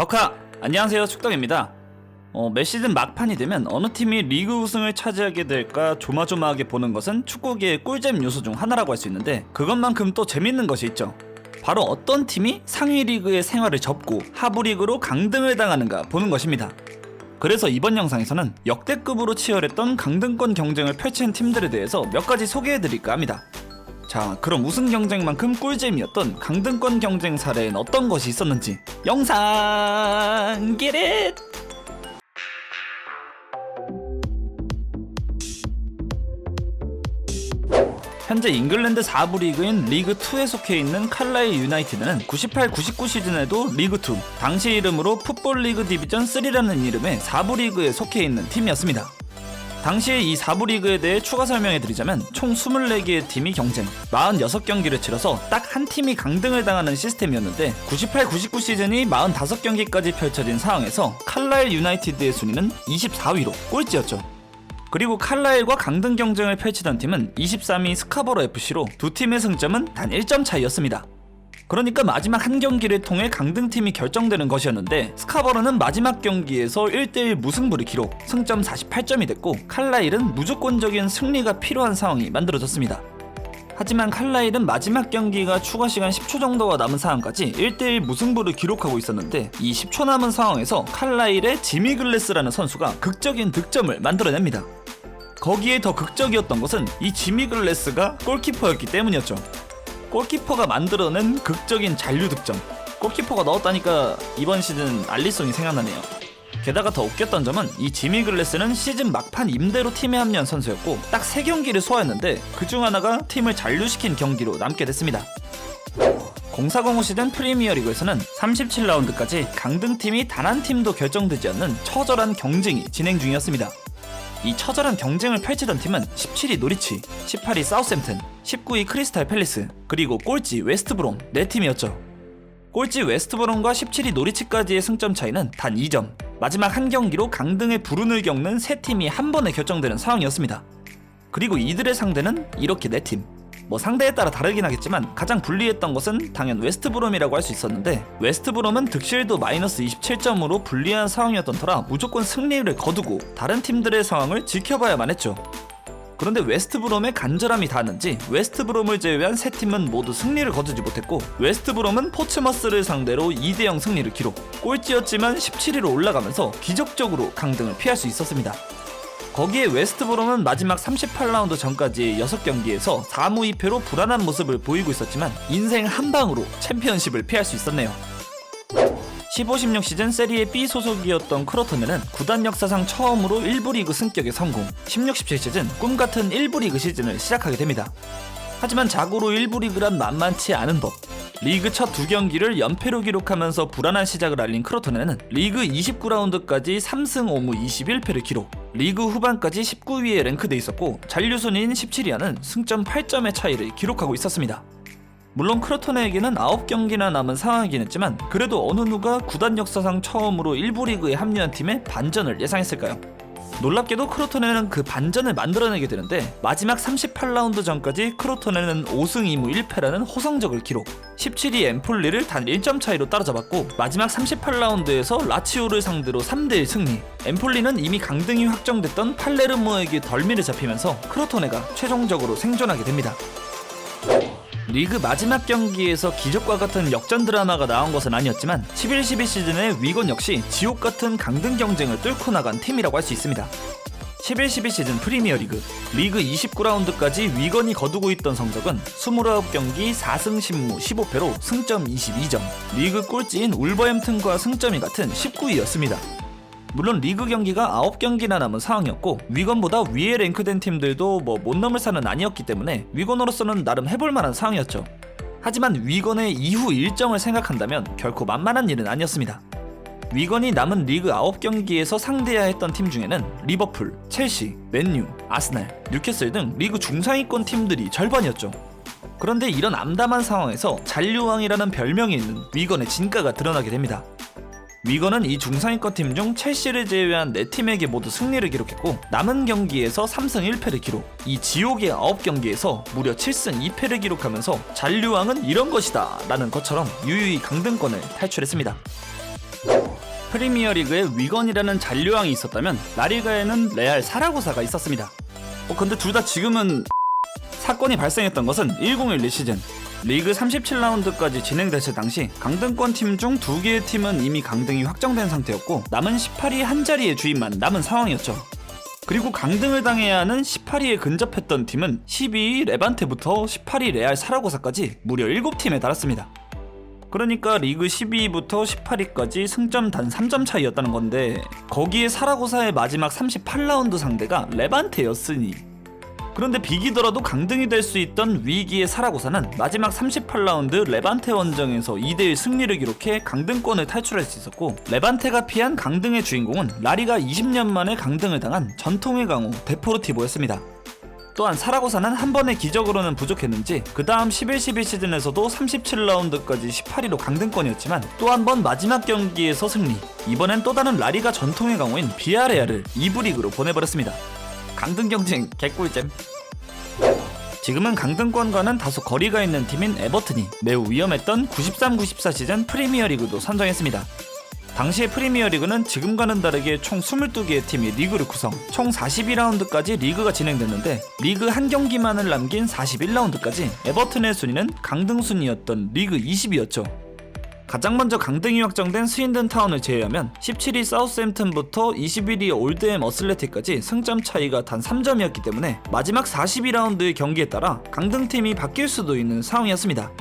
덕하! 안녕하세요, 축덕입니다. 매 시즌 막판이 되면 어느 팀이 리그 우승을 차지하게 될까 조마조마하게 보는 것은 축구계의 꿀잼 요소 중 하나라고 할 수 있는데, 그것만큼 또 재밌는 것이 있죠. 바로 어떤 팀이 상위 리그의 생활을 접고 하부 리그로 강등을 당하는가 보는 것입니다. 그래서 이번 영상에서는 역대급으로 치열했던 강등권 경쟁을 펼치는 팀들에 대해서 몇 가지 소개해드릴까 합니다. 자, 그럼 우승 경쟁만큼 꿀잼이었던 강등권 경쟁 사례엔 어떤 것이 있었는지 영상 get it! 현재 잉글랜드 4부 리그인 리그2에 속해 있는 칼라일 유나이티드는 98-99 시즌에도 리그2, 당시 이름으로 풋볼 리그 디비전 3라는 이름의 4부 리그에 속해 있는 팀이었습니다. 당시에 이 4부 리그에 대해 추가 설명해드리자면 총 24개의 팀이 경쟁, 46경기를 치러서 딱 한 팀이 강등을 당하는 시스템이었는데, 98-99 시즌이 45경기까지 펼쳐진 상황에서 칼라일 유나이티드의 순위는 24위로 꼴찌였죠. 그리고 칼라일과 강등 경쟁을 펼치던 팀은 23위 스카버러 FC로 두 팀의 승점은 단 1점 차이였습니다. 그러니까 마지막 한 경기를 통해 강등팀이 결정되는 것이었는데, 스카버러는 마지막 경기에서 1대1 무승부를 기록, 승점 48점이 됐고 칼라일은 무조건적인 승리가 필요한 상황이 만들어졌습니다. 하지만 칼라일은 마지막 경기가 추가 시간 10초 정도가 남은 상황까지 1대1 무승부를 기록하고 있었는데, 이 10초 남은 상황에서 칼라일의 지미 글래스라는 선수가 극적인 득점을 만들어냅니다. 거기에 더 극적이었던 것은 이 지미 글래스가 골키퍼였기 때문이었죠. 골키퍼가 만들어낸 극적인 잔류 득점, 골키퍼가 넣었다니까 이번 시즌 알리송이 생각나네요. 게다가 더 웃겼던 점은 이 지미 글래스는 시즌 막판 임대로 팀에 합류한 선수였고 딱 3경기를 소화했는데 그중 하나가 팀을 잔류시킨 경기로 남게 됐습니다. 04-05 시즌 프리미어리그에서는 37라운드까지 강등팀이 단 한 팀도 결정되지 않는 처절한 경쟁이 진행 중이었습니다. 이 처절한 경쟁을 펼치던 팀은 17위 노리치, 18위 사우샘튼, 19위 크리스탈 팰리스, 그리고 꼴찌 웨스트브롬 4팀이었죠. 꼴찌 웨스트브롬과 17위 노리치까지의 승점 차이는 단 2점, 마지막 한 경기로 강등의 불운을 겪는 3팀이 한 번에 결정되는 상황이었습니다. 그리고 이들의 상대는 이렇게 4팀, 상대에 따라 다르긴 하겠지만 가장 불리했던 것은 당연 웨스트브롬이라고 할 수 있었는데, 웨스트브롬은 득실도 마이너스 27점으로 불리한 상황이었던 터라 무조건 승리를 거두고 다른 팀들의 상황을 지켜봐야만 했죠. 그런데 웨스트브롬의 간절함이 닿았는지 웨스트브롬을 제외한 3팀은 모두 승리를 거두지 못했고, 웨스트브롬은 포츠머스를 상대로 2대0 승리를 기록, 꼴찌였지만 17위로 올라가면서 기적적으로 강등을 피할 수 있었습니다. 거기에 웨스트브롬은 마지막 38라운드 전까지 6경기에서 4무 2패로 불안한 모습을 보이고 있었지만 인생 한 방으로 챔피언십을 피할 수 있었네요. 15-16 시즌 세리에 B 소속이었던 크로토네는 구단 역사상 처음으로 1부 리그 승격에 성공, 16-17 시즌 꿈같은 1부 리그 시즌을 시작하게 됩니다. 하지만 자고로 1부 리그란 만만치 않은 법, 리그 첫 2경기를 연패로 기록하면서 불안한 시작을 알린 크로토네는 리그 29라운드까지 3승 5무 21패를 기록, 리그 후반까지 19위에 랭크돼 있었고 잔류순위인 17위와는 승점 8점의 차이를 기록하고 있었습니다. 물론 크로토네에게는 9경기나 남은 상황이긴 했지만, 그래도 어느 누가 구단 역사상 처음으로 1부 리그에 합류한 팀의 반전을 예상했을까요? 놀랍게도 크로토네는 그 반전을 만들어내게 되는데, 마지막 38라운드 전까지 크로토네는 5승 2무 1패라는 호성적을 기록, 17위 엠폴리를 단 1점 차이로 따라잡았고 마지막 38라운드에서 라치오를 상대로 3대1 승리, 엠폴리는 이미 강등이 확정됐던 팔레르모에게 덜미를 잡히면서 크로토네가 최종적으로 생존하게 됩니다. 리그 마지막 경기에서 기적과 같은 역전 드라마가 나온 것은 아니었지만 11-12 시즌의 위건 역시 지옥같은 강등 경쟁을 뚫고 나간 팀이라고 할 수 있습니다. 11-12 시즌 프리미어리그 리그 29라운드까지 위건이 거두고 있던 성적은 29경기 4승 10무 15패로 승점 22점, 리그 꼴찌인 울버햄튼과 승점이 같은 19위였습니다. 물론 리그 경기가 9경기나 남은 상황이었고 위건보다 위에 랭크된 팀들도 못 넘을 산은 아니었기 때문에 위건으로서는 나름 해볼만한 상황이었죠. 하지만 위건의 이후 일정을 생각한다면 결코 만만한 일은 아니었습니다. 위건이 남은 리그 9경기에서 상대해야 했던 팀 중에는 리버풀, 첼시, 맨유, 아스날, 뉴캐슬 등 리그 중상위권 팀들이 절반이었죠. 그런데 이런 암담한 상황에서 잔류왕이라는 별명이 있는 위건의 진가가 드러나게 됩니다. 위건은 이 중상위권 팀 중 첼시를 제외한 4팀에게 모두 승리를 기록했고 남은 경기에서 3승 1패를 기록, 이 지옥의 9경기에서 무려 7승 2패를 기록하면서 잔류왕은 이런 것이다 라는 것처럼 유유히 강등권을 탈출했습니다. 프리미어리그에 위건이라는 잔류왕이 있었다면 라리가에는 레알 사라고사가 있었습니다. 근데 둘 다 지금은 사건이 발생했던 것은 1012 시즌 리그 37라운드까지 진행됐을 당시 강등권 팀 중 2개의 팀은 이미 강등이 확정된 상태였고 남은 18위 한 자리의 주인만 남은 상황이었죠. 그리고 강등을 당해야 하는 18위에 근접했던 팀은 12위 레반테부터 18위 레알 사라고사까지 무려 7팀에 달았습니다. 그러니까 리그 12위부터 18위까지 승점 단 3점 차이였다는 건데 거기에 사라고사의 마지막 38라운드 상대가 레반테였으니 그런데 비기더라도 강등이 될 수 있던 위기의 사라고사는 마지막 38라운드 레반테 원정에서 2대1 승리를 기록해 강등권을 탈출할 수 있었고 레반테가 피한 강등의 주인공은 라리가 20년 만에 강등을 당한 전통의 강호 데포르티보였습니다. 또한 사라고사는 한 번의 기적으로는 부족했는지 그 다음 11-12 시즌에서도 37라운드까지 18위로 강등권이었지만 또 한 번 마지막 경기에서 승리, 이번엔 또 다른 라리가 전통의 강호인 비아레알을 2부 리그로 보내버렸습니다. 강등 경쟁 개꿀잼. 지금은 강등권과는 다소 거리가 있는 팀인 에버튼이 매우 위험했던 93-94 시즌 프리미어리그도 선정했습니다. 당시의 프리미어리그는 지금과는 다르게 총 22개의 팀이 리그를 구성, 총 42라운드까지 리그가 진행됐는데 리그 한 경기만을 남긴 41라운드까지 에버튼의 순위는 강등 순위였던 리그 20위였죠. 가장 먼저 강등이 확정된 스윈든 타운을 제외하면 17위 사우스햄튼부터 21위 올드햄 어슬레틱까지 승점 차이가 단 3점이었기 때문에 마지막 42라운드의 경기에 따라 강등팀이 바뀔 수도 있는 상황이었습니다.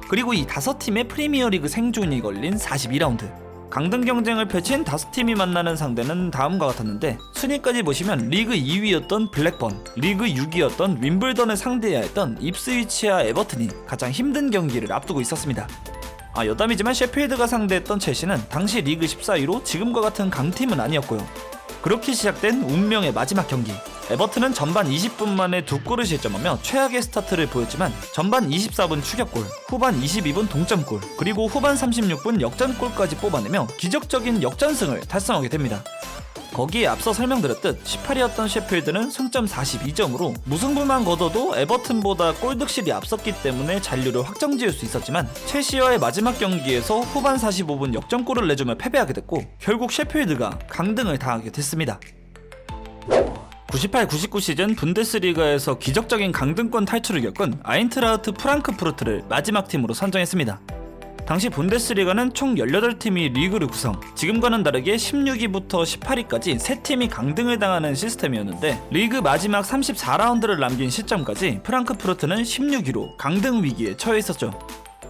그리고 이 5팀의 프리미어리그 생존이 걸린 42라운드 강등 경쟁을 펼친 5팀이 만나는 상대는 다음과 같았는데 순위까지 보시면 리그 2위였던 블랙번, 리그 6위였던 윈블던을 상대해야 했던 입스위치와 에버튼이 가장 힘든 경기를 앞두고 있었습니다. 여담이지만 셰필드가 상대했던 첼시는 당시 리그 14위로 지금과 같은 강팀은 아니었고요. 그렇게 시작된 운명의 마지막 경기 에버튼은 전반 20분 만에 2골을 실점하며 최악의 스타트를 보였지만 전반 24분 추격골, 후반 22분 동점골, 그리고 후반 36분 역전골까지 뽑아내며 기적적인 역전승을 달성하게 됩니다. 거기에 앞서 설명드렸듯 18위였던 셰필드는 승점 42점으로 무승부만 거둬도 에버튼보다 골득실이 앞섰기 때문에 잔류를 확정지을 수 있었지만 첼시와의 마지막 경기에서 후반 45분 역전골을 내주며 패배하게 됐고 결국 셰필드가 강등을 당하게 됐습니다. 98-99 시즌 분데스리가에서 기적적인 강등권 탈출을 겪은 아인트라흐트 프랑크푸르트를 마지막 팀으로 선정했습니다. 당시 분데스리가는 총 18팀이 리그를 구성, 지금과는 다르게 16위부터 18위까지 3팀이 강등을 당하는 시스템이었는데 리그 마지막 34라운드를 남긴 시점까지 프랑크푸르트는 16위로 강등 위기에 처해 있었죠.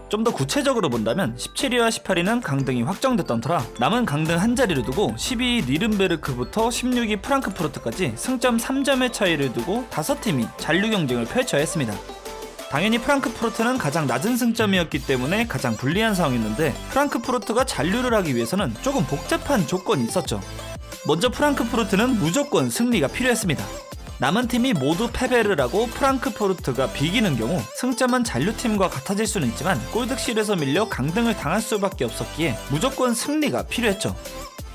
좀 더 구체적으로 본다면 17위와 18위는 강등이 확정됐던 터라 남은 강등 한 자리를 두고 12위 니른베르크부터 16위 프랑크푸르트까지 승점 3점의 차이를 두고 5팀이 잔류 경쟁을 펼쳐야 했습니다. 당연히 프랑크푸르트는 가장 낮은 승점이었기 때문에 가장 불리한 상황이었는데 프랑크푸르트가 잔류를 하기 위해서는 조금 복잡한 조건이 있었죠. 먼저 프랑크푸르트는 무조건 승리가 필요했습니다. 남은 팀이 모두 패배를 하고 프랑크푸르트가 비기는 경우 승점은 잔류팀과 같아질 수는 있지만 골득실에서 밀려 강등을 당할 수밖에 없었기에 무조건 승리가 필요했죠.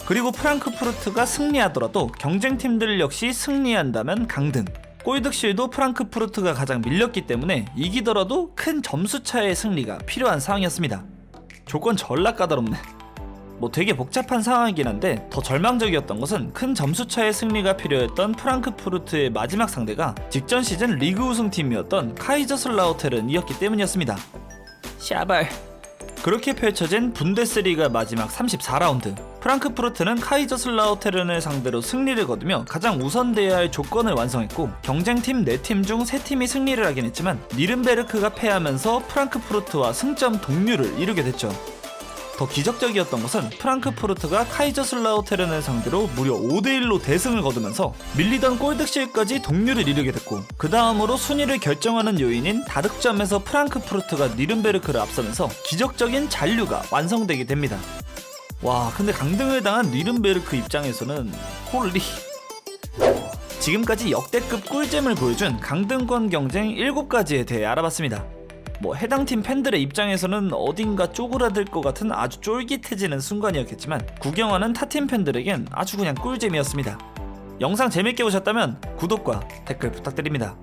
그리고 프랑크푸르트가 승리하더라도 경쟁팀들 역시 승리한다면 강등, 골득실도 프랑크푸르트가 가장 밀렸기 때문에 이기더라도 큰 점수차의 승리가 필요한 상황이었습니다. 조건 졸라 까다롭네. 되게 복잡한 상황이긴 한데 더 절망적이었던 것은 큰 점수차의 승리가 필요했던 프랑크푸르트의 마지막 상대가 직전 시즌 리그 우승팀이었던 카이저슬라우테른이었기 때문이었습니다. 샤발. 그렇게 펼쳐진 분데스리가 마지막 34라운드 프랑크푸르트는 카이저슬라우테른을 상대로 승리를 거두며 가장 우선돼야 할 조건을 완성했고 경쟁팀 4팀 중 3팀이 승리를 하긴 했지만 니른베르크가 패하면서 프랑크푸르트와 승점 동률을 이루게 됐죠. 더 기적적이었던 것은 프랑크푸르트가 카이저슬라우테른을 상대로 무려 5대1로 대승을 거두면서 밀리던 골득실까지 동률을 이루게 됐고 그 다음으로 순위를 결정하는 요인인 다득점에서 프랑크푸르트가 니른베르크를 앞서면서 기적적인 잔류가 완성되게 됩니다. 와, 근데 강등을 당한 니른베르크 입장에서는 홀리. 지금까지 역대급 꿀잼을 보여준 강등권 경쟁 7가지에 대해 알아봤습니다. 해당 팀 팬들의 입장에서는 어딘가 쪼그라들 것 같은 아주 쫄깃해지는 순간이었겠지만 구경하는 타팀 팬들에겐 아주 그냥 꿀잼이었습니다. 영상 재밌게 보셨다면 구독과 댓글 부탁드립니다.